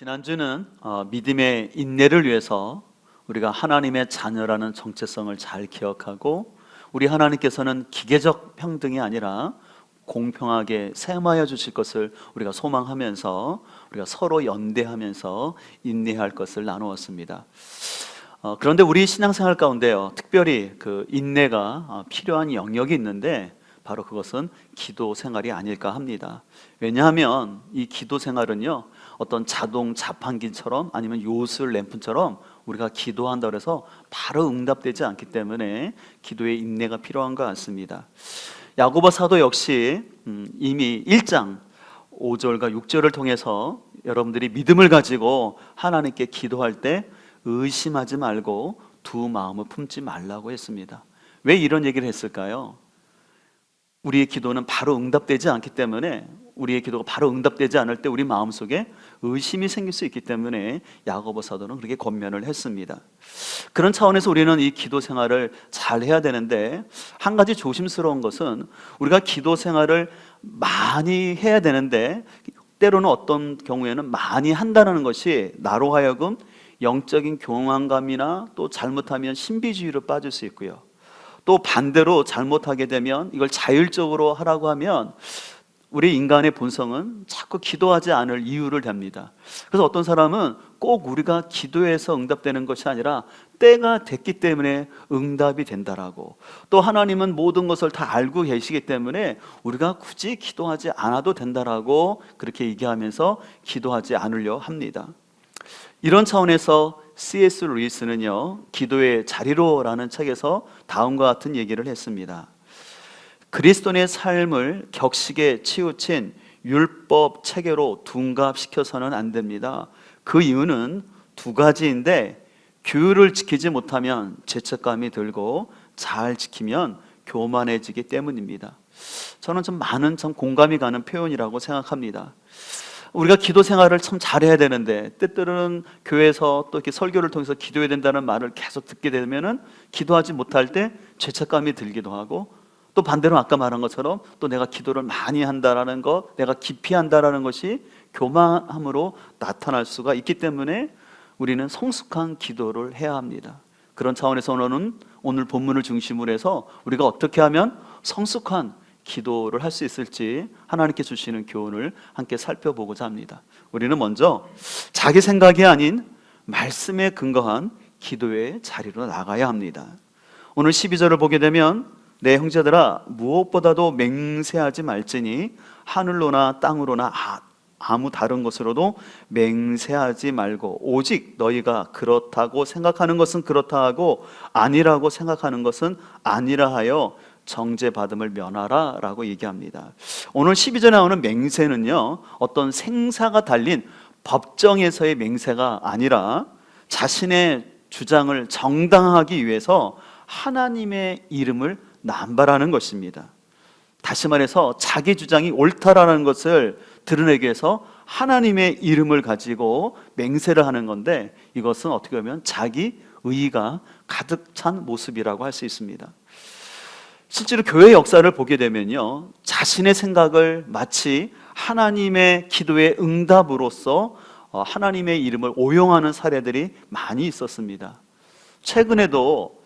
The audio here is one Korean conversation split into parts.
지난주는 믿음의 인내를 위해서 우리가 하나님의 자녀라는 정체성을 잘 기억하고 우리 하나님께서는 기계적 평등이 아니라 공평하게 세마여 주실 것을 우리가 소망하면서 우리가 서로 연대하면서 인내할 것을 나누었습니다. 그런데 우리 신앙생활 가운데요, 특별히 그 인내가 필요한 영역이 있는데 바로 그것은 기도 생활이 아닐까 합니다. 왜냐하면 이 기도 생활은요, 어떤 자동 자판기처럼 아니면 요술 램프처럼 우리가 기도한다고 해서 바로 응답되지 않기 때문에 기도의 인내가 필요한 것 같습니다. 야고보 사도 역시 이미 1장 5절과 6절을 통해서 여러분들이 믿음을 가지고 하나님께 기도할 때 의심하지 말고 두 마음을 품지 말라고 했습니다. 왜 이런 얘기를 했을까요? 우리의 기도는 바로 응답되지 않기 때문에, 우리의 기도가 바로 응답되지 않을 때 우리 마음속에 의심이 생길 수 있기 때문에 야고보 사도는 그렇게 권면을 했습니다. 그런 차원에서 우리는 이 기도 생활을 잘 해야 되는데, 한 가지 조심스러운 것은 우리가 기도 생활을 많이 해야 되는데 때로는 어떤 경우에는 많이 한다는 것이 나로 하여금 영적인 교만감이나 또 잘못하면 신비주의로 빠질 수 있고요, 또 반대로 잘못하게 되면 이걸 자율적으로 하라고 하면 우리 인간의 본성은 자꾸 기도하지 않을 이유를 댑니다. 그래서 어떤 사람은 꼭 우리가 기도해서 응답되는 것이 아니라 때가 됐기 때문에 응답이 된다라고, 또 하나님은 모든 것을 다 알고 계시기 때문에 우리가 굳이 기도하지 않아도 된다라고 그렇게 얘기하면서 기도하지 않으려 합니다. 이런 차원에서 C.S. 루이스는요, 기도의 자리로라는 책에서 다음과 같은 얘기를 했습니다. 그리스도인의 삶을 격식에 치우친 율법 체계로 둔갑시켜서는 안 됩니다. 그 이유는 두 가지인데, 규율을 지키지 못하면 죄책감이 들고 잘 지키면 교만해지기 때문입니다. 저는 좀 많은 공감이 가는 표현이라고 생각합니다. 우리가 기도 생활을 참 잘해야 되는데 때때로는 교회에서 또 이렇게 설교를 통해서 기도해야 된다는 말을 계속 듣게 되면은 기도하지 못할 때 죄책감이 들기도 하고, 또 반대로 아까 말한 것처럼 또 내가 기도를 많이 한다라는 것, 내가 깊이 한다라는 것이 교만함으로 나타날 수가 있기 때문에 우리는 성숙한 기도를 해야 합니다. 그런 차원에서 오늘 본문을 중심으로 해서 우리가 어떻게 하면 성숙한 기도를 할 수 있을지 하나님께 주시는 교훈을 함께 살펴보고자 합니다. 우리는 먼저 자기 생각이 아닌 말씀에 근거한 기도의 자리로 나가야 합니다. 오늘 12절을 보게 되면, 내 형제들아 무엇보다도 맹세하지 말지니 하늘로나 땅으로나 아무 다른 것으로도 맹세하지 말고 오직 너희가 그렇다고 생각하는 것은 그렇다 하고 아니라고 생각하는 것은 아니라 하여 정죄받음을 면하라 라고 얘기합니다. 오늘 12절에 나오는 맹세는요, 어떤 생사가 달린 법정에서의 맹세가 아니라 자신의 주장을 정당화하기 위해서 하나님의 이름을 남발하는 것입니다. 다시 말해서 자기 주장이 옳다라는 것을 드러내기 위해서 하나님의 이름을 가지고 맹세를 하는 건데, 이것은 어떻게 보면 자기 의의가 가득 찬 모습이라고 할 수 있습니다. 실제로 교회 역사를 보게 되면요, 자신의 생각을 마치 하나님의 기도의 응답으로서 하나님의 이름을 오용하는 사례들이 많이 있었습니다. 최근에도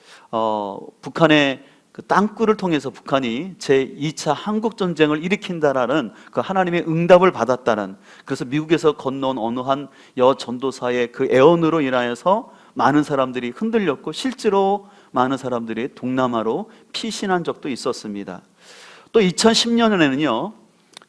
북한의 그 땅굴을 통해서 북한이 제2차 한국전쟁을 일으킨다라는 그 하나님의 응답을 받았다는, 그래서 미국에서 건너온 어느 한 여전도사의 그 애언으로 인하여서 많은 사람들이 흔들렸고 실제로 많은 사람들이 동남아로 피신한 적도 있었습니다. 또 2010년에는요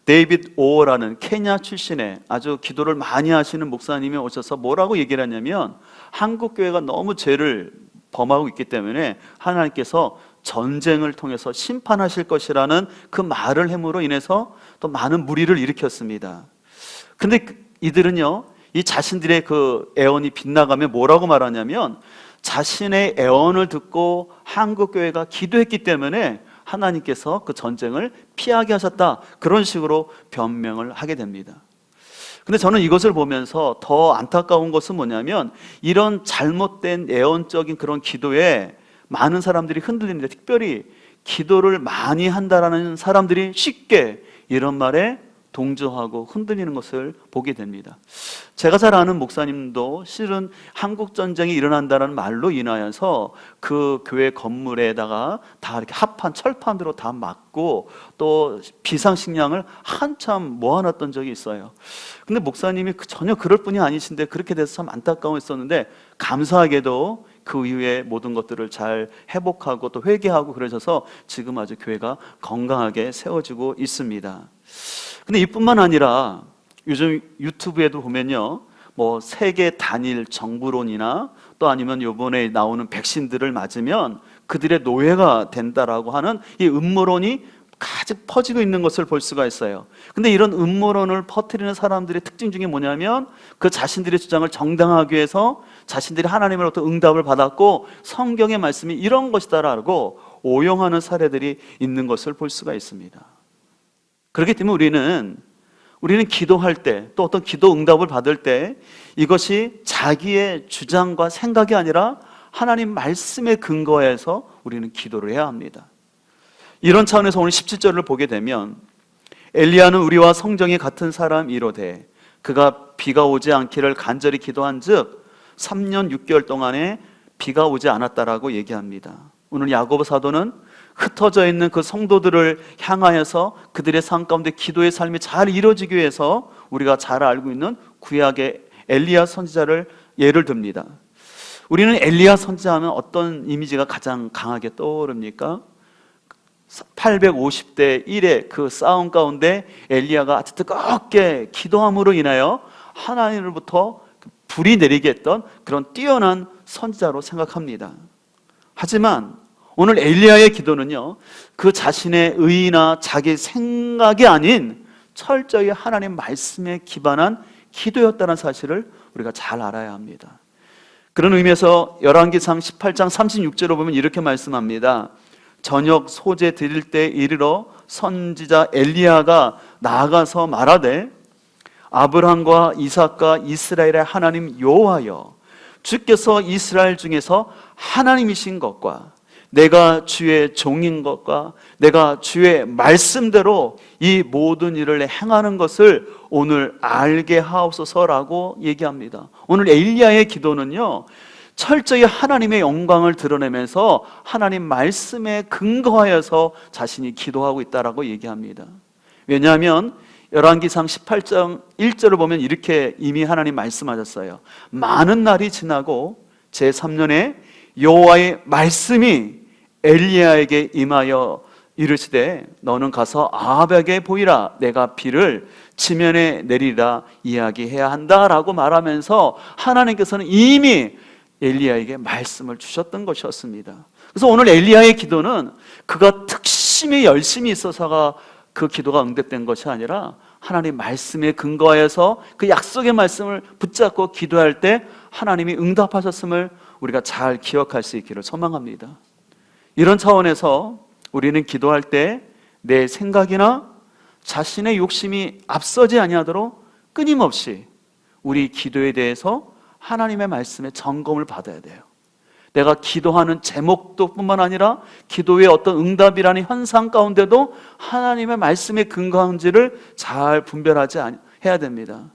데이빗 오어라는 케냐 출신의 아주 기도를 많이 하시는 목사님이 오셔서 뭐라고 얘기를 하냐면, 한국교회가 너무 죄를 범하고 있기 때문에 하나님께서 전쟁을 통해서 심판하실 것이라는 그 말을 함으로 인해서 또 많은 무리를 일으켰습니다. 근데 이들은요, 이 자신들의 그 애언이 빗나가면 뭐라고 말하냐면, 자신의 애언을 듣고 한국교회가 기도했기 때문에 하나님께서 그 전쟁을 피하게 하셨다, 그런 식으로 변명을 하게 됩니다. 근데 저는 이것을 보면서 더 안타까운 것은 뭐냐면, 이런 잘못된 애언적인 그런 기도에 많은 사람들이 흔들리는데, 특별히 기도를 많이 한다라는 사람들이 쉽게 이런 말에 동조하고 흔들리는 것을 보게 됩니다. 제가 잘 아는 목사님도 실은 한국 전쟁이 일어난다는 말로 인하여서 그 교회 건물에다가 다 이렇게 합판 철판으로 다 막고 또 비상식량을 한참 모아놨던 적이 있어요. 근데 목사님이 전혀 그럴 뿐이 아니신데 그렇게 돼서 참 안타까웠었는데, 감사하게도 그 이후에 모든 것들을 잘 회복하고 또 회개하고 그러셔서 지금 아주 교회가 건강하게 세워지고 있습니다. 근데 이뿐만 아니라 요즘 유튜브에도 보면요, 뭐 세계 단일 정부론이나 또 아니면 요번에 나오는 백신들을 맞으면 그들의 노예가 된다라고 하는 이 음모론이 가득 퍼지고 있는 것을 볼 수가 있어요. 근데 이런 음모론을 퍼뜨리는 사람들의 특징 중에 뭐냐면, 그 자신들의 주장을 정당하기 위해서 자신들이 하나님으로부터 응답을 받았고 성경의 말씀이 이런 것이다라고 오용하는 사례들이 있는 것을 볼 수가 있습니다. 그렇기 때문에 우리는 기도할 때, 또 어떤 기도 응답을 받을 때 이것이 자기의 주장과 생각이 아니라 하나님 말씀에 근거해서 우리는 기도를 해야 합니다. 이런 차원에서 오늘 17절을 보게 되면, 엘리야는 우리와 성정이 같은 사람이로되 그가 비가 오지 않기를 간절히 기도한즉 3년 6개월 동안에 비가 오지 않았다라고 얘기합니다. 오늘 야고보 사도는 흩어져 있는 그 성도들을 향하여서 그들의 삶 가운데 기도의 삶이 잘 이루어지기 위해서 우리가 잘 알고 있는 구약의 엘리야 선지자를 예를 듭니다. 우리는 엘리야 선지자하면 어떤 이미지가 가장 강하게 떠오릅니까? 850대 1의 그 싸움 가운데 엘리야가 아주 뜨겁게 기도함으로 인하여 하나님으로부터 불이 내리게 했던 그런 뛰어난 선지자로 생각합니다. 하지만 오늘 엘리야의 기도는요, 그 자신의 의의나 자기 생각이 아닌 철저히 하나님 말씀에 기반한 기도였다는 사실을 우리가 잘 알아야 합니다. 그런 의미에서 열왕기상 18장 36절을 보면 이렇게 말씀합니다. 저녁 소재 드릴 때 이르러 선지자 엘리야가 나아가서 말하되 아브라함과 이삭과 이스라엘의 하나님 여호와여, 주께서 이스라엘 중에서 하나님이신 것과 내가 주의 종인 것과 내가 주의 말씀대로 이 모든 일을 행하는 것을 오늘 알게 하옵소서라고 얘기합니다. 오늘 엘리야의 기도는요, 철저히 하나님의 영광을 드러내면서 하나님 말씀에 근거하여서 자신이 기도하고 있다라고 얘기합니다. 왜냐하면 열왕기상 18장 1절을 보면 이렇게 이미 하나님 말씀하셨어요. 많은 날이 지나고 제3년에 여호와의 말씀이 엘리야에게 임하여 이르시되 너는 가서 아합에게 보이라, 내가 비를 지면에 내리라 이야기해야 한다라고 말하면서 하나님께서는 이미 엘리야에게 말씀을 주셨던 것이었습니다. 그래서 오늘 엘리야의 기도는 그가 특심히 열심히 있어서가 그 기도가 응답된 것이 아니라 하나님 말씀에 근거해서 그 약속의 말씀을 붙잡고 기도할 때 하나님이 응답하셨음을 우리가 잘 기억할 수 있기를 소망합니다. 이런 차원에서 우리는 기도할 때 내 생각이나 자신의 욕심이 앞서지 아니하도록 끊임없이 우리 기도에 대해서 하나님의 말씀에 점검을 받아야 돼요. 내가 기도하는 제목도 뿐만 아니라 기도의 어떤 응답이라는 현상 가운데도 하나님의 말씀에 근거한지를 잘 분별하지 해야 됩니다.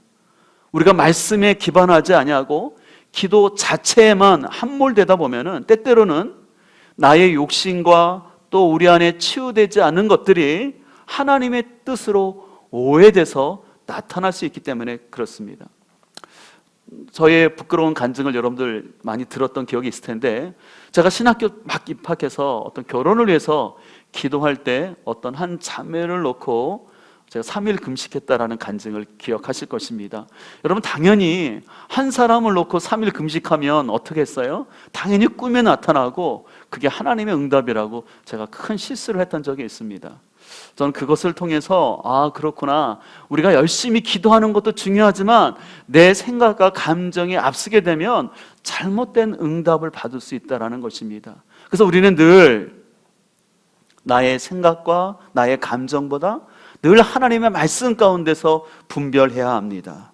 우리가 말씀에 기반하지 아니하고 기도 자체에만 함몰되다 보면은 때때로는 나의 욕심과 또 우리 안에 치유되지 않는 것들이 하나님의 뜻으로 오해돼서 나타날 수 있기 때문에 그렇습니다. 저의 부끄러운 간증을 여러분들 많이 들었던 기억이 있을 텐데, 제가 신학교 막 입학해서 어떤 결혼을 위해서 기도할 때 어떤 한 자매를 놓고 제가 3일 금식했다라는 간증을 기억하실 것입니다. 여러분, 당연히 한 사람을 놓고 3일 금식하면 어떻게 했어요? 당연히 꿈에 나타나고 그게 하나님의 응답이라고 제가 큰 실수를 했던 적이 있습니다. 저는 그것을 통해서 그렇구나, 우리가 열심히 기도하는 것도 중요하지만 내 생각과 감정에 앞서게 되면 잘못된 응답을 받을 수 있다는 것입니다. 그래서 우리는 늘 나의 생각과 나의 감정보다 늘 하나님의 말씀 가운데서 분별해야 합니다.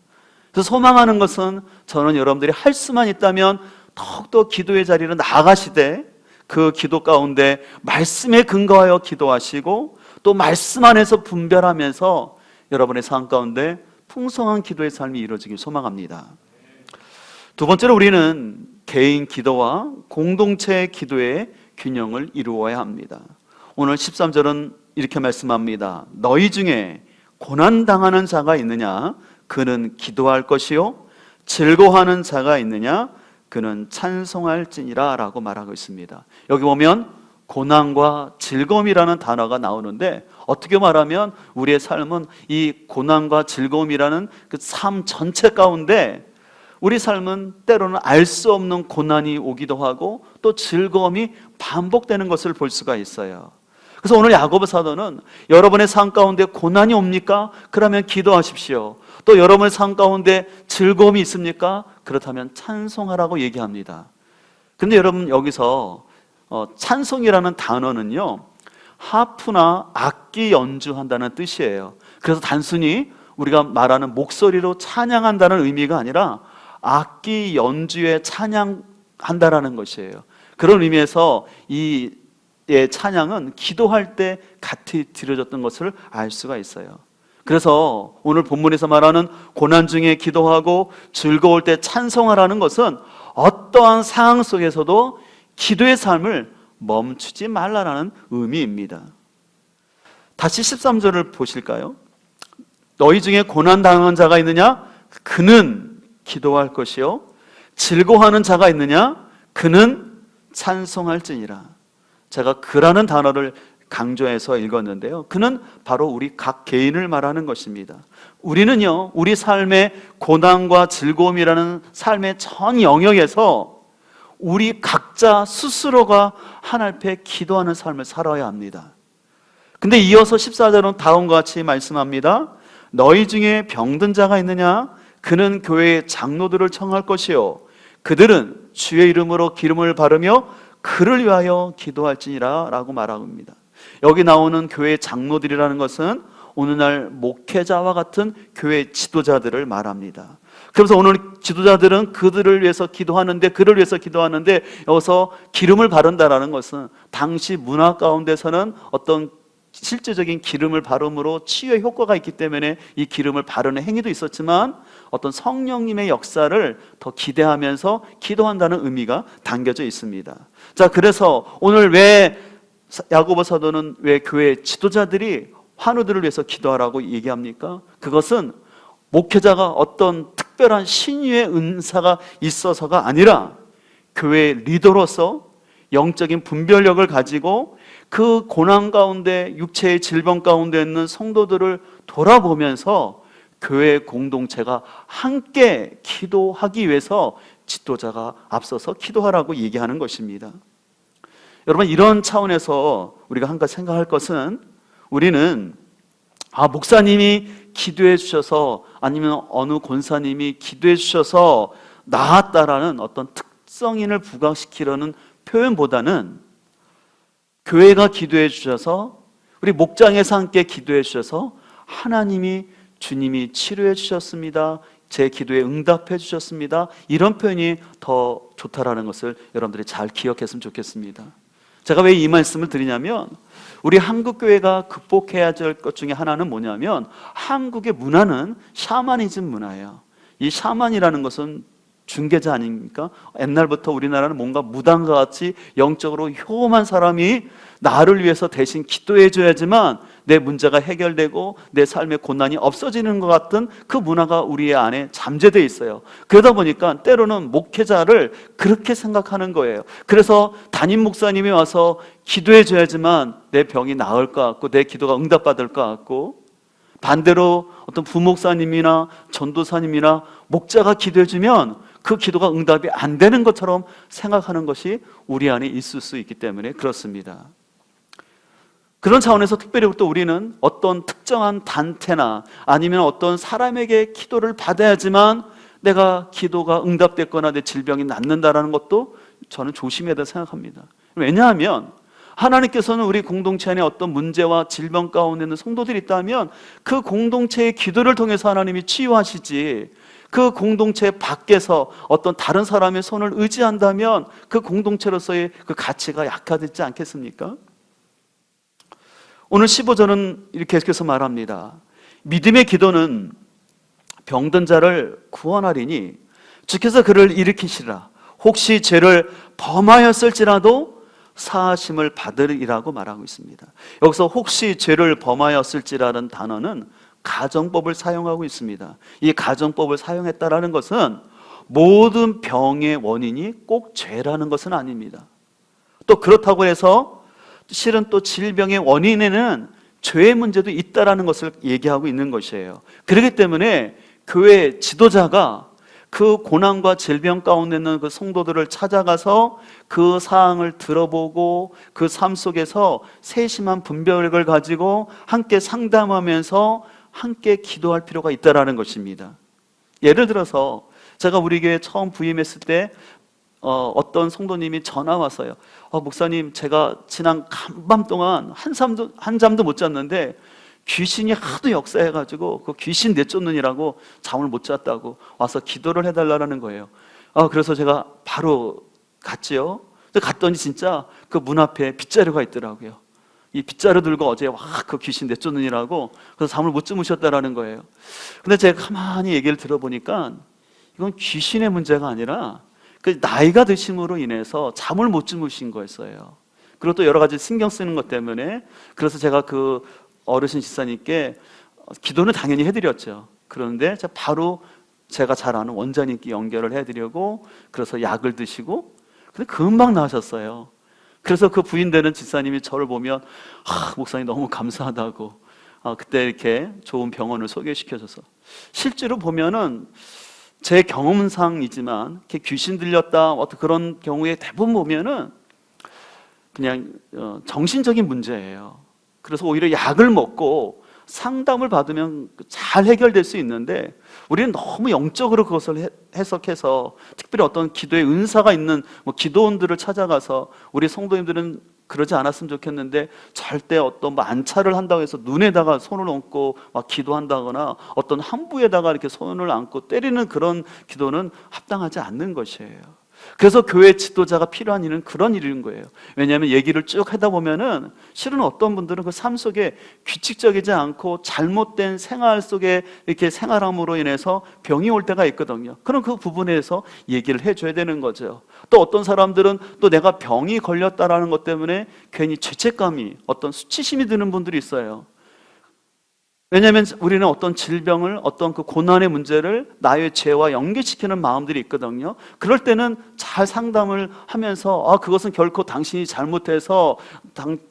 그래서 소망하는 것은, 저는 여러분들이 할 수만 있다면 더욱더 기도의 자리로 나아가시되 그 기도 가운데 말씀에 근거하여 기도하시고 또 말씀 안에서 분별하면서 여러분의 삶 가운데 풍성한 기도의 삶이 이루어지길 소망합니다. 두 번째로 우리는 개인 기도와 공동체 기도의 균형을 이루어야 합니다. 오늘 13절은 이렇게 말씀합니다. 너희 중에 고난당하는 자가 있느냐? 그는 기도할 것이요 즐거워하는 자가 있느냐? 그는 찬송할지니라 라고 말하고 있습니다. 여기 보면 고난과 즐거움이라는 단어가 나오는데, 어떻게 말하면 우리의 삶은 이 고난과 즐거움이라는 그 삶 전체 가운데 우리 삶은 때로는 알 수 없는 고난이 오기도 하고 또 즐거움이 반복되는 것을 볼 수가 있어요. 그래서 오늘 야고보 사도는 여러분의 삶 가운데 고난이 옵니까? 그러면 기도하십시오. 또 여러분의 삶 가운데 즐거움이 있습니까? 그렇다면 찬송하라고 얘기합니다. 근데 여러분, 여기서 찬송이라는 단어는요, 하프나 악기 연주한다는 뜻이에요. 그래서 단순히 우리가 말하는 목소리로 찬양한다는 의미가 아니라 악기 연주에 찬양한다라는 것이에요. 그런 의미에서 이 찬양은 기도할 때 같이 드려졌던 것을 알 수가 있어요. 그래서 오늘 본문에서 말하는 고난 중에 기도하고 즐거울 때 찬송하라는 것은 어떠한 상황 속에서도 기도의 삶을 멈추지 말라라는 의미입니다. 다시 13절을 보실까요? 너희 중에 고난 당한 자가 있느냐? 그는 기도할 것이요 즐거워하는 자가 있느냐? 그는 찬송할지니라. 제가 그라는 단어를 강조해서 읽었는데요, 그는 바로 우리 각 개인을 말하는 것입니다. 우리는요, 우리 삶의 고난과 즐거움이라는 삶의 전 영역에서 우리 각자 스스로가 하나님 앞에 기도하는 삶을 살아야 합니다. 근데 이어서 14절은 다음과 같이 말씀합니다. 너희 중에 병든 자가 있느냐? 그는 교회의 장로들을 청할 것이요 그들은 주의 이름으로 기름을 바르며 그를 위하여 기도할지니라 라고 말합니다. 여기 나오는 교회 장로들이라는 것은 오늘날 목회자와 같은 교회 지도자들을 말합니다. 그래서 오늘 지도자들은 그들을 위해서 기도하는데, 그를 위해서 기도하는데, 여기서 기름을 바른다라는 것은 당시 문화 가운데서는 어떤 실제적인 기름을 바름으로 치유의 효과가 있기 때문에 이 기름을 바르는 행위도 있었지만, 어떤 성령님의 역사를 더 기대하면서 기도한다는 의미가 담겨져 있습니다. 자, 그래서 오늘 왜 야고보 사도는 왜 교회 지도자들이 환우들을 위해서 기도하라고 얘기합니까? 그것은 목회자가 어떤 특별한 신유의 은사가 있어서가 아니라 교회 리더로서 영적인 분별력을 가지고 그 고난 가운데, 육체의 질병 가운데 있는 성도들을 돌아보면서 교회 공동체가 함께 기도하기 위해서 지도자가 앞서서 기도하라고 얘기하는 것입니다. 여러분, 이런 차원에서 우리가 한 가지 생각할 것은, 우리는 목사님이 기도해 주셔서, 아니면 어느 권사님이 기도해 주셔서 나았다라는 어떤 특성인을 부각시키려는 표현보다는 교회가 기도해 주셔서, 우리 목장에서 함께 기도해 주셔서 하나님이, 주님이 치료해 주셨습니다, 제 기도에 응답해 주셨습니다, 이런 표현이 더 좋다라는 것을 여러분들이 잘 기억했으면 좋겠습니다. 제가 왜 이 말씀을 드리냐면, 우리 한국교회가 극복해야 될 것 중에 하나는 뭐냐면, 한국의 문화는 샤머니즘 문화예요. 이 샤먼이라는 것은 중개자 아닙니까? 옛날부터 우리나라는 뭔가 무당과 같이 영적으로 효험한 사람이 나를 위해서 대신 기도해 줘야지만 내 문제가 해결되고 내 삶의 고난이 없어지는 것 같은 그 문화가 우리 안에 잠재되어 있어요. 그러다 보니까 때로는 목회자를 그렇게 생각하는 거예요. 그래서 담임 목사님이 와서 기도해 줘야지만 내 병이 나을 것 같고 내 기도가 응답받을 것 같고, 반대로 어떤 부목사님이나 전도사님이나 목자가 기도해 주면 그 기도가 응답이 안 되는 것처럼 생각하는 것이 우리 안에 있을 수 있기 때문에 그렇습니다. 그런 차원에서 특별히 또 우리는 어떤 특정한 단체나 아니면 어떤 사람에게 기도를 받아야지만 내가 기도가 응답됐거나 내 질병이 낫는다라는 것도 저는 조심해야 된다고 생각합니다. 왜냐하면 하나님께서는 우리 공동체 안에 어떤 문제와 질병 가운데 있는 성도들이 있다면 그 공동체의 기도를 통해서 하나님이 치유하시지, 그 공동체 밖에서 어떤 다른 사람의 손을 의지한다면 그 공동체로서의 그 가치가 약화되지 않겠습니까? 오늘 15절은 이렇게 계속해서 말합니다. 믿음의 기도는 병든 자를 구원하리니 주께서 그를 일으키시라. 혹시 죄를 범하였을지라도 사하심을 받으리라고 말하고 있습니다. 여기서 혹시 죄를 범하였을지라는 단어는 가정법을 사용하고 있습니다. 이 가정법을 사용했다라는 것은 모든 병의 원인이 꼭 죄라는 것은 아닙니다. 또 그렇다고 해서 실은 또 질병의 원인에는 죄의 문제도 있다라는 것을 얘기하고 있는 것이에요. 그렇기 때문에 교회 지도자가 그 고난과 질병 가운데 있는 그 성도들을 찾아가서 그 사항을 들어보고 그 삶 속에서 세심한 분별력을 가지고 함께 상담하면서 함께 기도할 필요가 있다라는 것입니다. 예를 들어서 제가 우리 교회 처음 부임했을 때 어떤 성도님이 전화 왔어요. 목사님, 제가 지난 간밤 동안 한잠도 못 잤는데 귀신이 하도 역사해가지고 그 귀신 내쫓느니라고 잠을 못 잤다고 와서 기도를 해달라는 거예요. 그래서 제가 바로 갔지요. 갔더니 진짜 그 문 앞에 빗자루가 있더라고요. 이 빗자루 들고 어제 그 귀신 내쫓느니라고 그래서 잠을 못 주무셨다라는 거예요. 근데 제가 가만히 얘기를 들어보니까 이건 귀신의 문제가 아니라 그 나이가 드심으로 인해서 잠을 못 주무신 거였어요. 그리고 또 여러 가지 신경 쓰는 것 때문에. 그래서 제가 그 어르신 집사님께 기도는 당연히 해드렸죠. 그런데 바로 제가 잘 아는 원장님께 연결을 해드리고 그래서 약을 드시고 근데 금방 나으셨어요. 그래서 그 부인되는 집사님이 저를 보면 목사님 너무 감사하다고 그때 이렇게 좋은 병원을 소개시켜줘서 실제로 보면은 제 경험상이지만 이렇게 귀신 들렸다 어떤 그런 경우에 대부분 보면은 그냥 정신적인 문제예요. 그래서 오히려 약을 먹고 상담을 받으면 잘 해결될 수 있는데 우리는 너무 영적으로 그것을 해석해서 특별히 어떤 기도의 은사가 있는 기도원들을 찾아가서 우리 성도님들은 그러지 않았으면 좋겠는데 절대 어떤 안차를 한다고 해서 눈에다가 손을 얹고 막 기도한다거나 어떤 함부에다가 이렇게 손을 얹고 때리는 그런 기도는 합당하지 않는 것이에요. 그래서 교회 지도자가 필요한 일은 그런 일인 거예요. 왜냐하면 얘기를 쭉 하다 보면은 실은 어떤 분들은 그 삶 속에 규칙적이지 않고 잘못된 생활 속에 이렇게 생활함으로 인해서 병이 올 때가 있거든요. 그럼 그 부분에서 얘기를 해줘야 되는 거죠. 또 어떤 사람들은 또 내가 병이 걸렸다라는 것 때문에 괜히 죄책감이 어떤 수치심이 드는 분들이 있어요. 왜냐하면 우리는 어떤 질병을 어떤 그 고난의 문제를 나의 죄와 연계시키는 마음들이 있거든요. 그럴 때는 잘 상담을 하면서 그것은 결코 당신이 잘못해서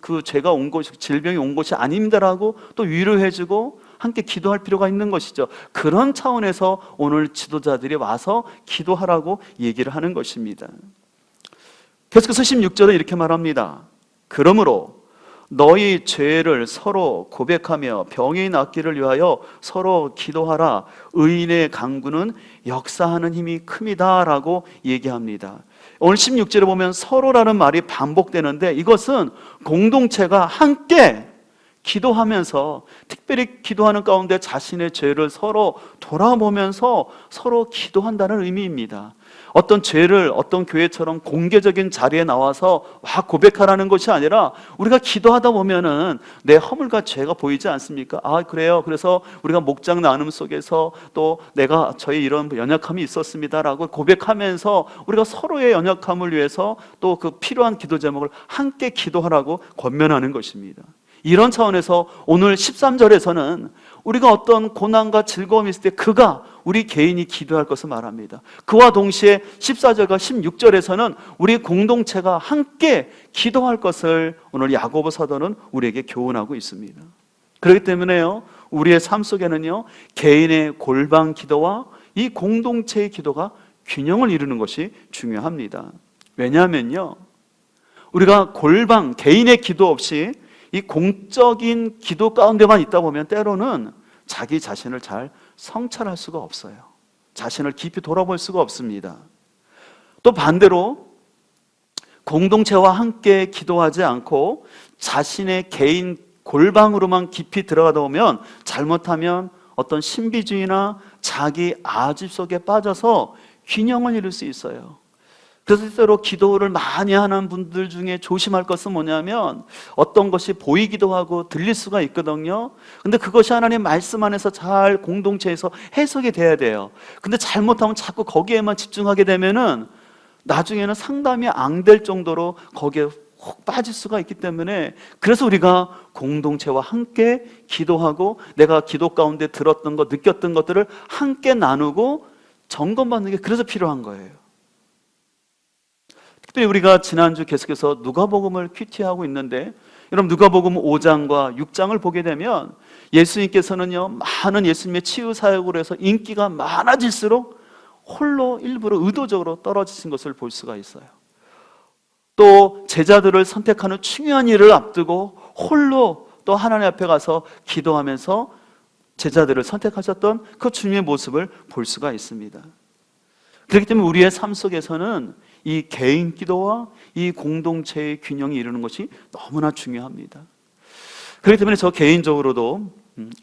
그 죄가 온 것이 질병이 온 것이 아닙니다라고 또 위로해주고 함께 기도할 필요가 있는 것이죠. 그런 차원에서 오늘 지도자들이 와서 기도하라고 얘기를 하는 것입니다. 계속해서 16절에 이렇게 말합니다. 그러므로 너희 죄를 서로 고백하며 병이 낫기를 위하여 서로 기도하라. 의인의 간구는 역사하는 힘이 큽니다 라고 얘기합니다. 오늘 16절에 보면 서로라는 말이 반복되는데 이것은 공동체가 함께 기도하면서 특별히 기도하는 가운데 자신의 죄를 서로 돌아보면서 서로 기도한다는 의미입니다. 어떤 죄를 어떤 교회처럼 공개적인 자리에 나와서 고백하라는 것이 아니라 우리가 기도하다 보면은 내 허물과 죄가 보이지 않습니까? 그래요. 그래서 우리가 목장 나눔 속에서 또 내가 저희 이런 연약함이 있었습니다라고 고백하면서 우리가 서로의 연약함을 위해서 또 그 필요한 기도 제목을 함께 기도하라고 권면하는 것입니다. 이런 차원에서 오늘 13절에서는 우리가 어떤 고난과 즐거움이 있을 때 그가 우리 개인이 기도할 것을 말합니다. 그와 동시에 14절과 16절에서는 우리 공동체가 함께 기도할 것을 오늘 야고보 사도는 우리에게 교훈하고 있습니다. 그렇기 때문에요, 우리의 삶 속에는요, 개인의 골방 기도와 이 공동체의 기도가 균형을 이루는 것이 중요합니다. 왜냐하면요, 우리가 골방, 개인의 기도 없이 이 공적인 기도 가운데만 있다 보면 때로는 자기 자신을 잘 성찰할 수가 없어요. 자신을 깊이 돌아볼 수가 없습니다. 또 반대로 공동체와 함께 기도하지 않고 자신의 개인 골방으로만 깊이 들어가다 보면 잘못하면 어떤 신비주의나 자기 아집 속에 빠져서 균형을 이룰 수 있어요. 그래서 실제로 기도를 많이 하는 분들 중에 조심할 것은 뭐냐면 어떤 것이 보이기도 하고 들릴 수가 있거든요. 근데 그것이 하나님 말씀 안에서 잘 공동체에서 해석이 돼야 돼요. 근데 잘못하면 자꾸 거기에만 집중하게 되면은 나중에는 상담이 앙될 정도로 거기에 혹 빠질 수가 있기 때문에, 그래서 우리가 공동체와 함께 기도하고 내가 기도 가운데 들었던 것, 느꼈던 것들을 함께 나누고 점검받는 게 그래서 필요한 거예요. 특별히 우리가 지난주 계속해서 누가복음을 큐티하고 있는데, 여러분 누가복음 5장과 6장을 보게 되면 예수님께서는요, 많은 예수님의 치유 사역으로 해서 인기가 많아질수록 홀로 일부러 의도적으로 떨어지신 것을 볼 수가 있어요. 또 제자들을 선택하는 중요한 일을 앞두고 홀로 또 하나님 앞에 가서 기도하면서 제자들을 선택하셨던 그 주님의 모습을 볼 수가 있습니다. 그렇기 때문에 우리의 삶 속에서는 이 개인 기도와 이 공동체의 균형이 이루는 것이 너무나 중요합니다. 그렇기 때문에 저 개인적으로도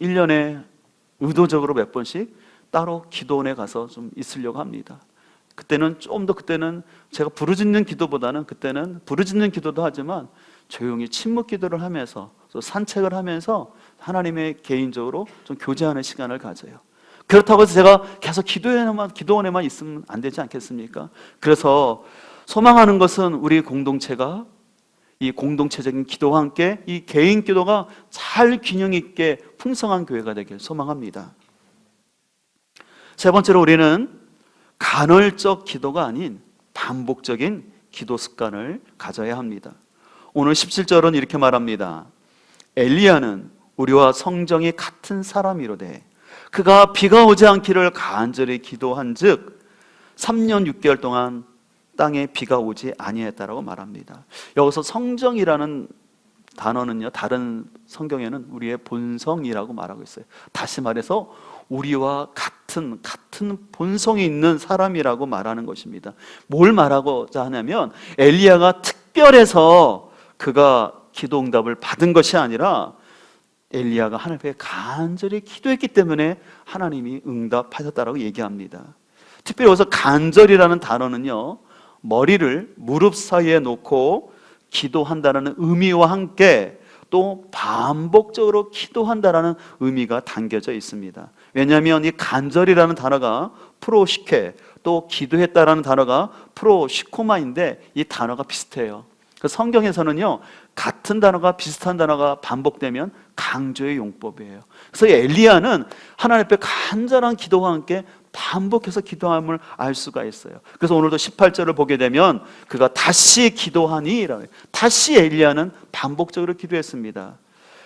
1년에 의도적으로 몇 번씩 따로 기도원에 가서 좀 있으려고 합니다. 그때는 제가 부르짖는 기도보다는, 그때는 부르짖는 기도도 하지만 조용히 침묵 기도를 하면서 또 산책을 하면서 하나님의 개인적으로 좀 교제하는 시간을 가져요. 그렇다고 해서 제가 계속 기도원에만 있으면 안 되지 않겠습니까? 그래서 소망하는 것은 우리 공동체가 이 공동체적인 기도와 함께 이 개인 기도가 잘 균형 있게 풍성한 교회가 되길 소망합니다. 세 번째로 우리는 간헐적 기도가 아닌 반복적인 기도 습관을 가져야 합니다. 오늘 17절은 이렇게 말합니다. 엘리야는 우리와 성정이 같은 사람이로되 그가 비가 오지 않기를 간절히 기도한즉 3년 6개월 동안 땅에 비가 오지 아니했다라고 말합니다. 여기서 성정이라는 단어는요, 다른 성경에는 우리의 본성이라고 말하고 있어요. 다시 말해서 우리와 같은 본성이 있는 사람이라고 말하는 것입니다. 뭘 말하고자 하냐면 엘리야가 특별해서 그가 기도 응답을 받은 것이 아니라 엘리야가 하나님 앞에 간절히 기도했기 때문에 하나님이 응답하셨다라고 얘기합니다. 특별히 여기서 간절이라는 단어는요, 머리를 무릎 사이에 놓고 기도한다는 의미와 함께 또 반복적으로 기도한다는 의미가 담겨져 있습니다. 왜냐하면 이 간절이라는 단어가 프로시케, 또 기도했다라는 단어가 프로시코마인데 이 단어가 비슷해요. 성경에서는요, 같은 단어가 비슷한 단어가 반복되면 강조의 용법이에요. 그래서 엘리야는 하나님 앞에 간절한 기도와 함께 반복해서 기도함을 알 수가 있어요. 그래서 오늘도 18절을 보게 되면 그가 다시 기도하니, 다시 엘리야는 반복적으로 기도했습니다.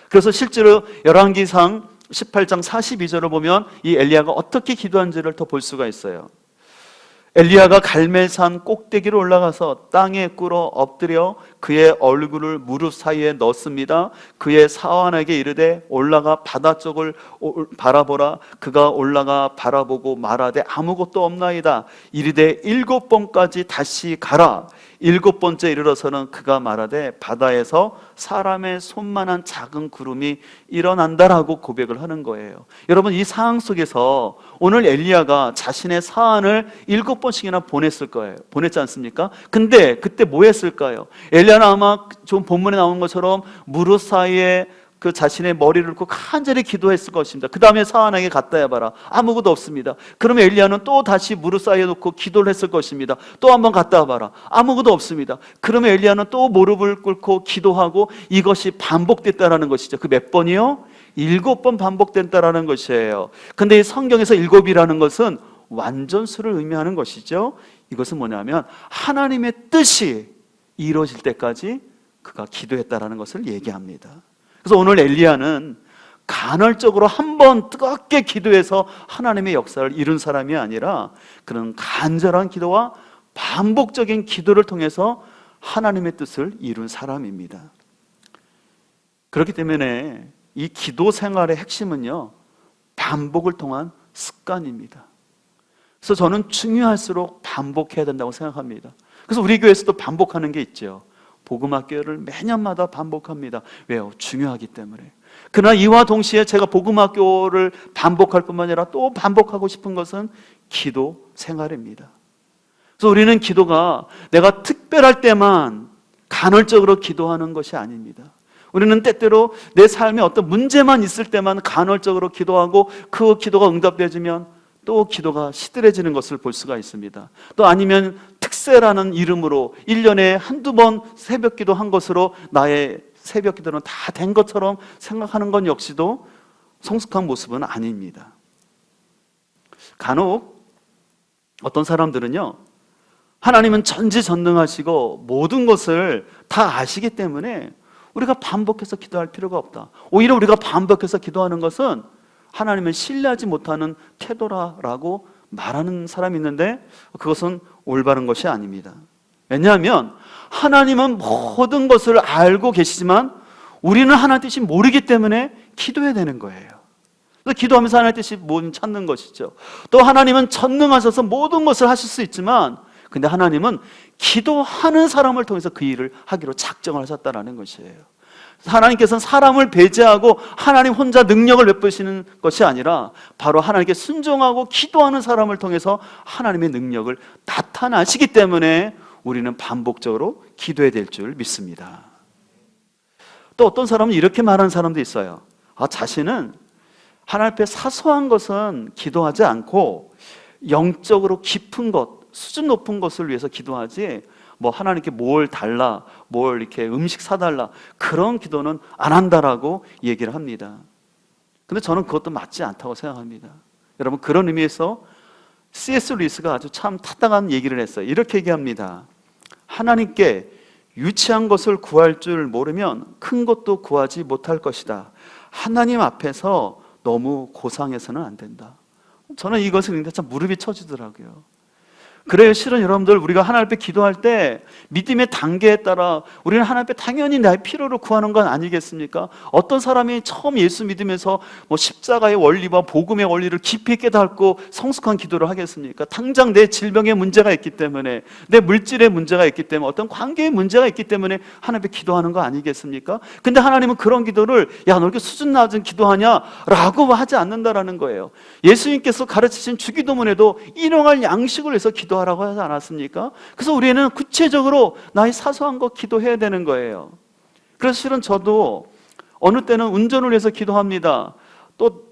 그래서 실제로 열왕기상 18장 42절을 보면 이 엘리야가 어떻게 기도한지를 더 볼 수가 있어요. 엘리야가 갈멜산 꼭대기로 올라가서 땅에 꿇어 엎드려 그의 얼굴을 무릎 사이에 넣습니다. 그의 사환에게 이르되 올라가 바다 쪽을 바라보라. 그가 올라가 바라보고 말하되 아무것도 없나이다. 이르되 7번까지 다시 가라. 7번째 이르러서는 그가 말하되 바다에서 사람의 손만한 작은 구름이 일어난다라고 고백을 하는 거예요. 여러분, 이 상황 속에서 오늘 엘리야가 자신의 사안을 7번씩이나 보냈을 거예요. 보냈지 않습니까? 근데 그때 뭐 했을까요? 엘리야는 아마 좀 본문에 나온 것처럼 무릎 사이에 그 자신의 머리를 꿇고 간절히 기도했을 것입니다. 그 다음에 사안에게 갔다 해봐라. 아무것도 없습니다. 그러면 엘리야는 또 다시 무릎 사이에 놓고 기도를 했을 것입니다. 또 한번 갔다 와봐라. 아무것도 없습니다. 그러면 엘리야는 또 무릎을 꿇고 기도하고 이것이 반복됐다라는 것이죠. 그 몇 번이요? 7번 반복된다라는 것이에요. 근데 이 성경에서 7이라는 것은 완전수를 의미하는 것이죠. 이것은 뭐냐면 하나님의 뜻이 이루어질 때까지 그가 기도했다라는 것을 얘기합니다. 그래서 오늘 엘리야는 간헐적으로 한 번 뜨겁게 기도해서 하나님의 역사를 이룬 사람이 아니라 그런 간절한 기도와 반복적인 기도를 통해서 하나님의 뜻을 이룬 사람입니다. 그렇기 때문에 이 기도 생활의 핵심은요, 반복을 통한 습관입니다. 그래서 저는 중요할수록 반복해야 된다고 생각합니다. 그래서 우리 교회에서도 반복하는 게 있죠. 복음학교를 매년마다 반복합니다. 왜요? 중요하기 때문에. 그러나 이와 동시에 제가 복음학교를 반복할 뿐만 아니라 또 반복하고 싶은 것은 기도 생활입니다. 그래서 우리는 기도가 내가 특별할 때만 간헐적으로 기도하는 것이 아닙니다. 우리는 때때로 내 삶에 어떤 문제만 있을 때만 간헐적으로 기도하고 그 기도가 응답되어지면 또 기도가 시들해지는 것을 볼 수가 있습니다. 또 아니면 특세라는 이름으로 1년에 한두 번 새벽 기도한 것으로 나의 새벽 기도는 다 된 것처럼 생각하는 건 역시도 성숙한 모습은 아닙니다. 간혹 어떤 사람들은요, 하나님은 전지전능하시고 모든 것을 다 아시기 때문에 우리가 반복해서 기도할 필요가 없다. 오히려 우리가 반복해서 기도하는 것은 하나님을 신뢰하지 못하는 태도라고 말하는 사람이 있는데 그것은 올바른 것이 아닙니다. 왜냐하면 하나님은 모든 것을 알고 계시지만 우리는 하나님 뜻이 모르기 때문에 기도해야 되는 거예요. 그래서 기도하면서 하나님 뜻이 뭔지 찾는 것이죠. 또 하나님은 전능하셔서 모든 것을 하실 수 있지만 근데 하나님은 기도하는 사람을 통해서 그 일을 하기로 작정을 하셨다는 것이에요. 하나님께서는 사람을 배제하고 하나님 혼자 능력을 베푸시는 것이 아니라 바로 하나님께 순종하고 기도하는 사람을 통해서 하나님의 능력을 나타나시기 때문에 우리는 반복적으로 기도해야 될 줄 믿습니다. 또 어떤 사람은 이렇게 말하는 사람도 있어요. 자신은 하나님 앞에 사소한 것은 기도하지 않고 영적으로 깊은 것, 수준 높은 것을 위해서 기도하지 뭐 하나님께 뭘 달라, 뭘 이렇게 음식 사달라 그런 기도는 안 한다라고 얘기를 합니다. 근데 저는 그것도 맞지 않다고 생각합니다. 여러분, 그런 의미에서 C.S. 루이스가 아주 참 타당한 얘기를 했어요. 이렇게 얘기합니다. 하나님께 유치한 것을 구할 줄 모르면 큰 것도 구하지 못할 것이다. 하나님 앞에서 너무 고상해서는 안 된다. 저는 이것을 읽는데 참 무릎이 쳐지더라고요. 그래요. 실은 여러분들, 우리가 하나님 앞에 기도할 때 믿음의 단계에 따라 우리는 하나님 앞에 당연히 나의 필요를 구하는 건 아니겠습니까? 어떤 사람이 처음 예수 믿으면서 뭐 십자가의 원리와 복음의 원리를 깊이 깨닫고 성숙한 기도를 하겠습니까? 당장 내 질병에 문제가 있기 때문에, 내 물질에 문제가 있기 때문에, 어떤 관계에 문제가 있기 때문에 하나님 앞에 기도하는 거 아니겠습니까? 근데 하나님은 그런 기도를 야, 너 이렇게 수준 낮은 기도하냐? 라고 하지 않는다라는 거예요. 예수님께서 가르치신 주기도문에도 일용할 양식을 위해서 기도하라고 하지 않았습니까? 그래서 우리는 구체적으로 나의 사소한 거 기도해야 되는 거예요. 그래서 실은 저도 어느 때는 운전을 위해서 기도합니다. 또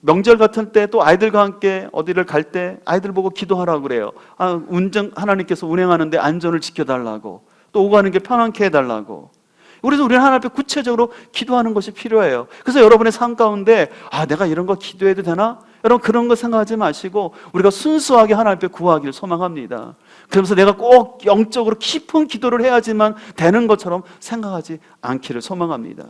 명절 같은 때 또 아이들과 함께 어디를 갈 때 아이들 보고 기도하라고 그래요. 운전 하나님께서 운행하는데 안전을 지켜달라고, 또 오고 가는 게 편안케 해달라고. 그래서 우리는 하나님 앞에 구체적으로 기도하는 것이 필요해요. 그래서 여러분의 삶 가운데 내가 이런 거 기도해도 되나? 여러분, 그런 거 생각하지 마시고 우리가 순수하게 하나님 앞에 구하기를 소망합니다. 그러면서 내가 꼭 영적으로 깊은 기도를 해야지만 되는 것처럼 생각하지 않기를 소망합니다.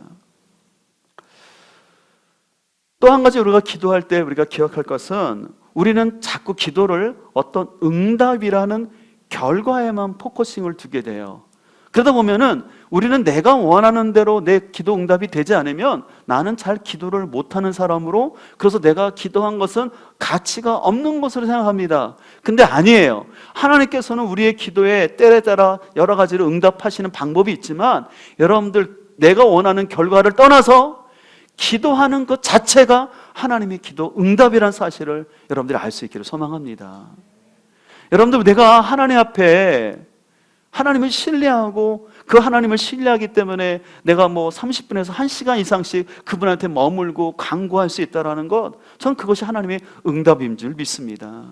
또 한 가지 우리가 기도할 때 우리가 기억할 것은 우리는 자꾸 기도를 어떤 응답이라는 결과에만 포커싱을 두게 돼요. 그러다 보면은 우리는 내가 원하는 대로 내 기도 응답이 되지 않으면 나는 잘 기도를 못하는 사람으로, 그래서 내가 기도한 것은 가치가 없는 것으로 생각합니다. 근데 아니에요. 하나님께서는 우리의 기도에 때에 따라 여러 가지로 응답하시는 방법이 있지만 여러분들, 내가 원하는 결과를 떠나서 기도하는 것 자체가 하나님의 기도 응답이라는 사실을 여러분들이 알 수 있기를 소망합니다. 여러분들, 내가 하나님 앞에 하나님을 신뢰하고 그 하나님을 신뢰하기 때문에 내가 뭐 30분에서 1시간 이상씩 그분한테 머물고 간구할 수 있다는 것, 저는 그것이 하나님의 응답인 줄 믿습니다.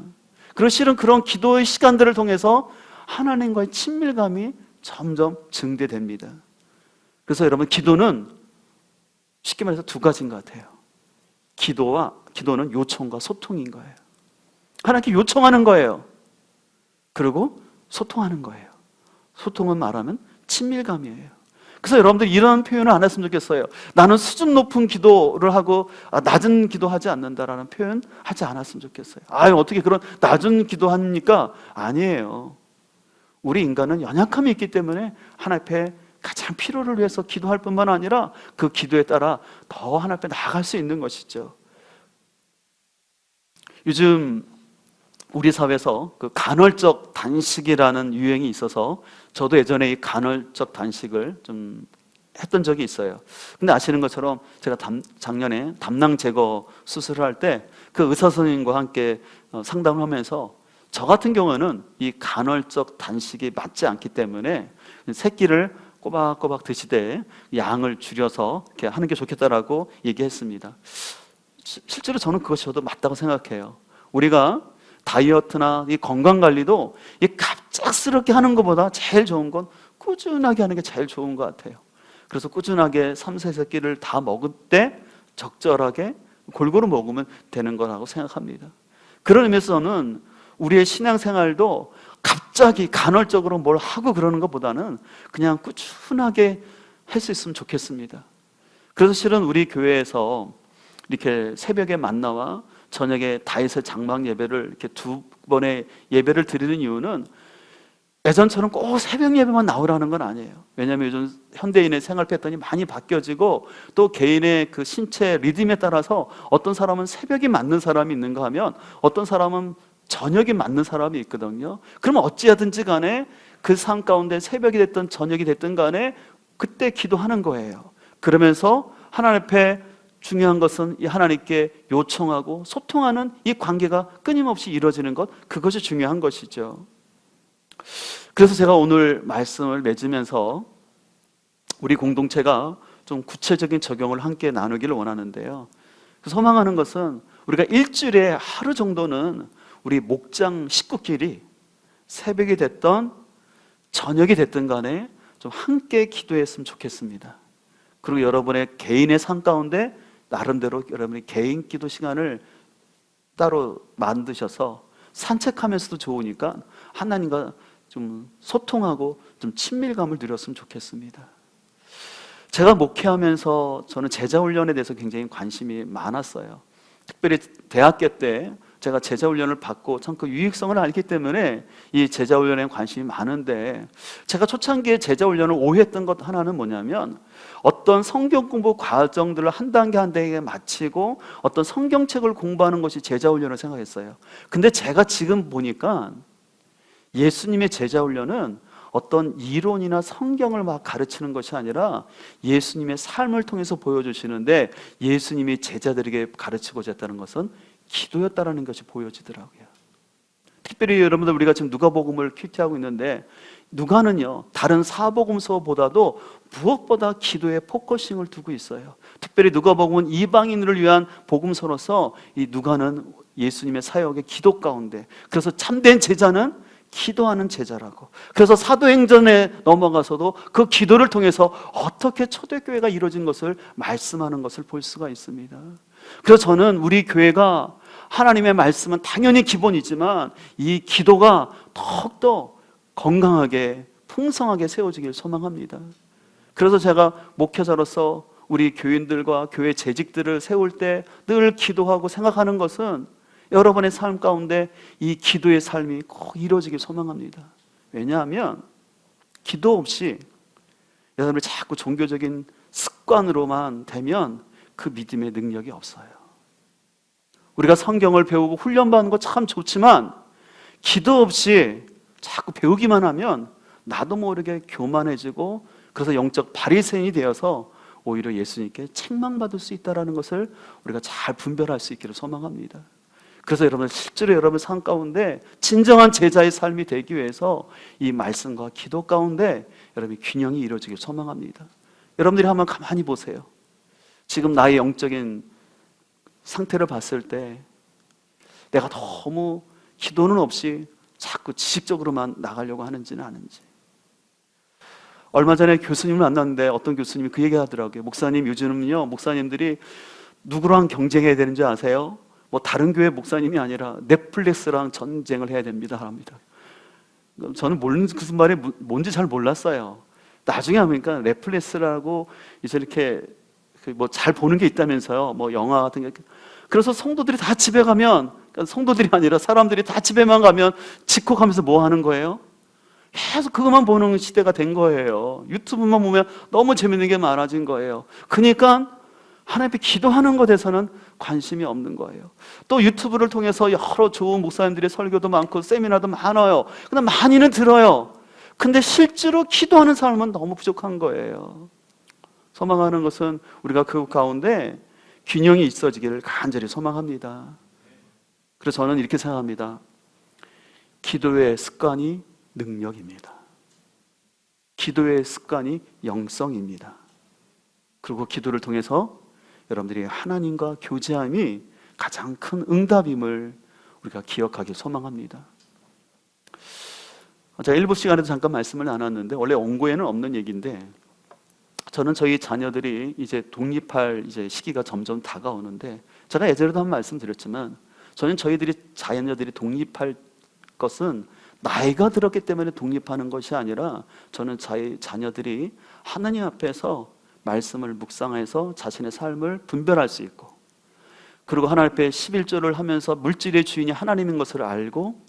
그리고 실은 그런 기도의 시간들을 통해서 하나님과의 친밀감이 점점 증대됩니다. 그래서 여러분, 기도는 쉽게 말해서 두 가지인 것 같아요. 기도는 요청과 소통인 거예요. 하나님께 요청하는 거예요. 그리고 소통하는 거예요. 소통은 말하면 친밀감이에요. 그래서 여러분들 이런 표현을 안 했으면 좋겠어요. 나는 수준 높은 기도를 하고 낮은 기도하지 않는다라는 표현 하지 않았으면 좋겠어요. 어떻게 그런 낮은 기도합니까? 아니에요. 우리 인간은 연약함이 있기 때문에 하나님 앞에 가장 필요를 위해서 기도할 뿐만 아니라 그 기도에 따라 더 하나님 앞에 나아갈 수 있는 것이죠. 요즘 우리 사회에서 그 간헐적 단식이라는 유행이 있어서 저도 예전에 이 간헐적 단식을 좀 했던 적이 있어요. 근데 아시는 것처럼 제가 작년에 담낭 제거 수술을 할 때 그 의사 선생님과 함께 상담을 하면서 저 같은 경우는 이 간헐적 단식이 맞지 않기 때문에 새끼를 꼬박꼬박 드시되 양을 줄여서 이렇게 하는 게 좋겠다라고 얘기했습니다. 실제로 저는 그것이 저도 맞다고 생각해요. 우리가 다이어트나 이 건강관리도 이 갑작스럽게 하는 것보다 제일 좋은 건 꾸준하게 하는 게 제일 좋은 것 같아요. 그래서 꾸준하게 3-4끼를 다 먹을 때 적절하게 골고루 먹으면 되는 거라고 생각합니다. 그런 의미에서는 우리의 신앙생활도 갑자기 간헐적으로 뭘 하고 그러는 것보다는 그냥 꾸준하게 할 수 있으면 좋겠습니다. 그래서 실은 우리 교회에서 이렇게 새벽에 만나와 저녁에 다윗의 장막 예배를 이렇게 2번의 예배를 드리는 이유는 예전처럼 꼭 새벽 예배만 나오라는 건 아니에요. 왜냐하면 요즘 현대인의 생활 패턴이 많이 바뀌어지고 또 개인의 그 신체 리듬에 따라서 어떤 사람은 새벽이 맞는 사람이 있는가 하면 어떤 사람은 저녁이 맞는 사람이 있거든요. 그러면 어찌하든지 간에 그 삶 가운데 새벽이 됐든 저녁이 됐든 간에 그때 기도하는 거예요. 그러면서 하나님 앞에 중요한 것은 이 하나님께 요청하고 소통하는 이 관계가 끊임없이 이루어지는 것, 그것이 중요한 것이죠. 그래서 제가 오늘 말씀을 맺으면서 우리 공동체가 좀 구체적인 적용을 함께 나누기를 원하는데요. 소망하는 것은 우리가 일주일에 하루 정도는 우리 목장 식구끼리 새벽이 됐던 저녁이 됐든 간에 좀 함께 기도했으면 좋겠습니다. 그리고 여러분의 개인의 삶 가운데 나름대로 여러분의 개인 기도 시간을 따로 만드셔서 산책하면서도 좋으니까 하나님과 좀 소통하고 좀 친밀감을 누렸으면 좋겠습니다. 제가 목회하면서 저는 제자훈련에 대해서 굉장히 관심이 많았어요. 특별히 대학교 때 제가 제자훈련을 받고 참 그 유익성을 알기 때문에 이 제자훈련에 관심이 많은데, 제가 초창기에 제자훈련을 오해했던 것 하나는 뭐냐면 어떤 성경 공부 과정들을 한 단계 한 단계 마치고 어떤 성경책을 공부하는 것이 제자훈련을 생각했어요. 근데 제가 지금 보니까 예수님의 제자훈련은 어떤 이론이나 성경을 막 가르치는 것이 아니라 예수님의 삶을 통해서 보여주시는데, 예수님이 제자들에게 가르치고자 했다는 것은 기도였다라는 것이 보여지더라고요. 특별히 여러분들, 우리가 지금 누가복음을 큐티하고 있는데 누가는요 다른 사복음서보다도 무엇보다 기도에 포커싱을 두고 있어요. 특별히 누가복음은 이방인을 위한 복음서로서 이 누가는 예수님의 사역의 기도 가운데, 그래서 참된 제자는 기도하는 제자라고. 그래서 사도행전에 넘어가서도 그 기도를 통해서 어떻게 초대교회가 이루어진 것을 말씀하는 것을 볼 수가 있습니다. 그래서 저는 우리 교회가 하나님의 말씀은 당연히 기본이지만 이 기도가 더욱더 건강하게 풍성하게 세워지길 소망합니다. 그래서 제가 목회자로서 우리 교인들과 교회 재직들을 세울 때 늘 기도하고 생각하는 것은 여러분의 삶 가운데 이 기도의 삶이 꼭 이루어지길 소망합니다. 왜냐하면 기도 없이 여러분이 자꾸 종교적인 습관으로만 되면 그 믿음의 능력이 없어요. 우리가 성경을 배우고 훈련받는 거 참 좋지만 기도 없이 자꾸 배우기만 하면 나도 모르게 교만해지고, 그래서 영적 바리새인이 되어서 오히려 예수님께 책망받을 수 있다는 것을 우리가 잘 분별할 수 있기를 소망합니다. 그래서 여러분, 실제로 여러분 삶 가운데 진정한 제자의 삶이 되기 위해서 이 말씀과 기도 가운데 여러분의 균형이 이루어지길 소망합니다. 여러분들이 한번 가만히 보세요. 지금 나의 영적인 상태를 봤을 때 내가 너무 기도는 없이 자꾸 지식적으로만 나가려고 하는지는 아는지. 얼마 전에 교수님을 만났는데 어떤 교수님이 그 얘기 하더라고요. 목사님, 요즘은요 목사님들이 누구랑 경쟁해야 되는지 아세요? 뭐 다른 교회 목사님이 아니라 넷플릭스랑 전쟁을 해야 됩니다 합니다. 저는 무슨 말이 뭔지 잘 몰랐어요. 나중에 하니까 넷플릭스라고 이제 이렇게 뭐 잘 보는 게 있다면서요. 뭐 영화 같은 게. 그래서 성도들이 다 집에 가면, 그러니까 성도들이 아니라 사람들이 다 집에만 가면 집콕하면서 뭐 하는 거예요? 계속 그것만 보는 시대가 된 거예요. 유튜브만 보면 너무 재밌는 게 많아진 거예요. 그러니까 하나님 앞에 기도하는 것에서는 관심이 없는 거예요. 또 유튜브를 통해서 여러 좋은 목사님들의 설교도 많고 세미나도 많아요. 근데 많이는 들어요. 근데 실제로 기도하는 사람은 너무 부족한 거예요. 소망하는 것은 우리가 그 가운데 균형이 있어지기를 간절히 소망합니다. 그래서 저는 이렇게 생각합니다. 기도의 습관이 능력입니다. 기도의 습관이 영성입니다. 그리고 기도를 통해서 여러분들이 하나님과 교제함이 가장 큰 응답임을 우리가 기억하길 소망합니다. 제가 일부 시간에도 잠깐 말씀을 나눴는데, 원래 원고에는 없는 얘기인데, 저는 저희 자녀들이 이제 독립할 이제 시기가 점점 다가오는데, 제가 예전에도 한번 말씀드렸지만, 저는 저희들이 자녀들이 독립할 것은 나이가 들었기 때문에 독립하는 것이 아니라, 저는 저희 자녀들이 하나님 앞에서 말씀을 묵상해서 자신의 삶을 분별할 수 있고, 그리고 하나님 앞에 11조를 하면서 물질의 주인이 하나님인 것을 알고,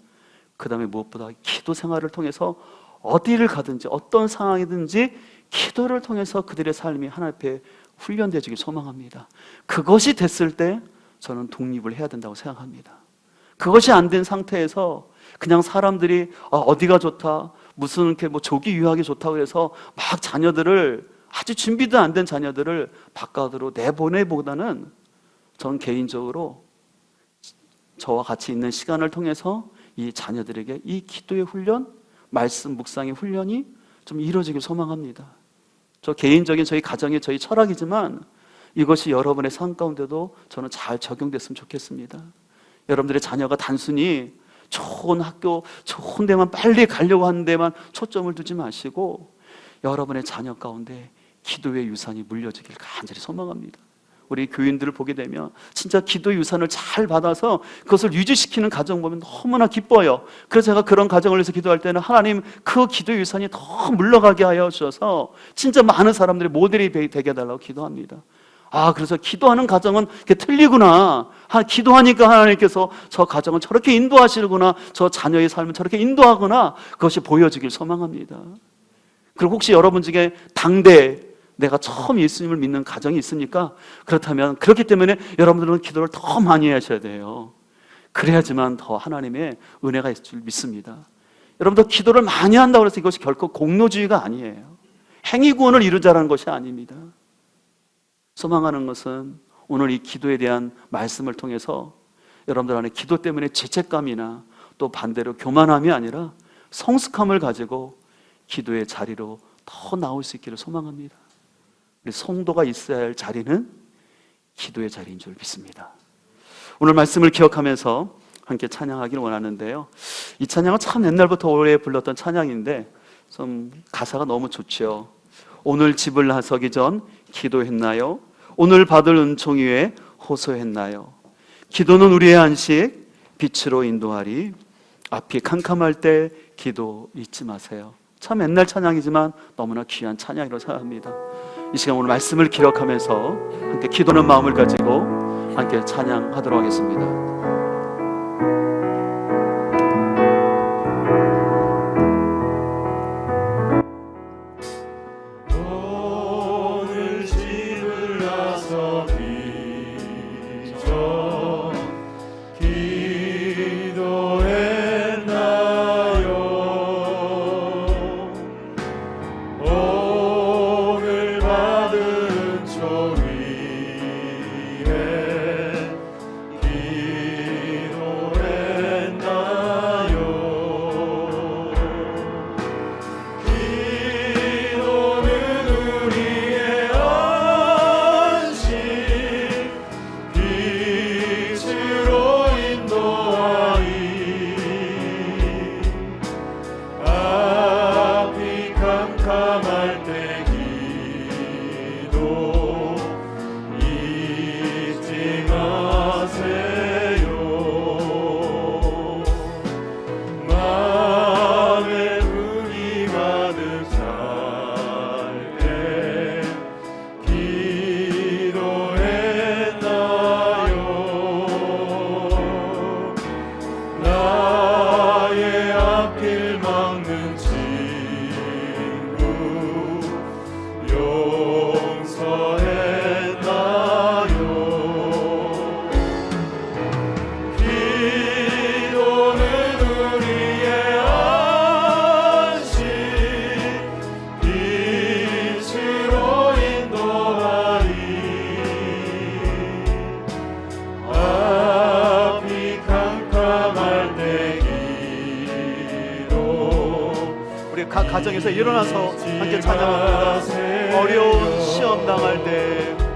그 다음에 무엇보다 기도 생활을 통해서 어디를 가든지 어떤 상황이든지 기도를 통해서 그들의 삶이 하나님 앞에 훈련되어지길 소망합니다. 그것이 됐을 때 저는 독립을 해야 된다고 생각합니다. 그것이 안 된 상태에서 그냥 사람들이 어디가 좋다, 무슨 이렇게 뭐 조기 유학이 좋다고 해서 막 자녀들을, 아주 준비도 안 된 자녀들을 바깥으로 내보내보다는, 전 개인적으로 저와 같이 있는 시간을 통해서 이 자녀들에게 이 기도의 훈련, 말씀 묵상의 훈련이 좀 이루어지길 소망합니다. 저 개인적인 저희 가정의 저희 철학이지만 이것이 여러분의 삶 가운데도 저는 잘 적용됐으면 좋겠습니다. 여러분들의 자녀가 단순히 좋은 학교, 좋은 데만 빨리 가려고 하는 데만 초점을 두지 마시고, 여러분의 자녀 가운데 기도의 유산이 물려지길 간절히 소망합니다. 우리 교인들을 보게 되면 진짜 기도 유산을 잘 받아서 그것을 유지시키는 가정 보면 너무나 기뻐요. 그래서 제가 그런 가정을 위해서 기도할 때는, 하나님 그 기도 유산이 더 물러가게 하여 주셔서 진짜 많은 사람들의 모델이 되게 해달라고 기도합니다. 그래서 기도하는 가정은 이게 틀리구나, 기도하니까 하나님께서 저 가정을 저렇게 인도하시는구나, 저 자녀의 삶을 저렇게 인도하구나, 그것이 보여지길 소망합니다. 그리고 혹시 여러분 중에 당대 내가 처음 예수님을 믿는 가정이 있습니까? 그렇다면, 그렇기 때문에 여러분들은 기도를 더 많이 하셔야 돼요. 그래야지만 더 하나님의 은혜가 있을 줄 믿습니다. 여러분들 기도를 많이 한다고 해서 이것이 결코 공로주의가 아니에요. 행위구원을 이루자라는 것이 아닙니다. 소망하는 것은 오늘 이 기도에 대한 말씀을 통해서 여러분들 안에 기도 때문에 죄책감이나 또 반대로 교만함이 아니라 성숙함을 가지고 기도의 자리로 더 나올 수 있기를 소망합니다. 우리 성도가 있어야 할 자리는 기도의 자리인 줄 믿습니다. 오늘 말씀을 기억하면서 함께 찬양하기를 원하는데요, 이 찬양은 참 옛날부터 오래 불렀던 찬양인데 좀 가사가 너무 좋죠. 오늘 집을 나서기 전 기도했나요? 오늘 받을 은총 위에 호소했나요? 기도는 우리의 안식, 빛으로 인도하리. 앞이 캄캄할 때 기도 잊지 마세요. 참 옛날 찬양이지만 너무나 귀한 찬양이라고 생각합니다. 이 시간 오늘 말씀을 기억하면서 함께 기도하는 마음을 가지고 함께 찬양하도록 하겠습니다. 저 위에 중에서 일어나서 함께 찬양합니다. 어려운 시험 당할 때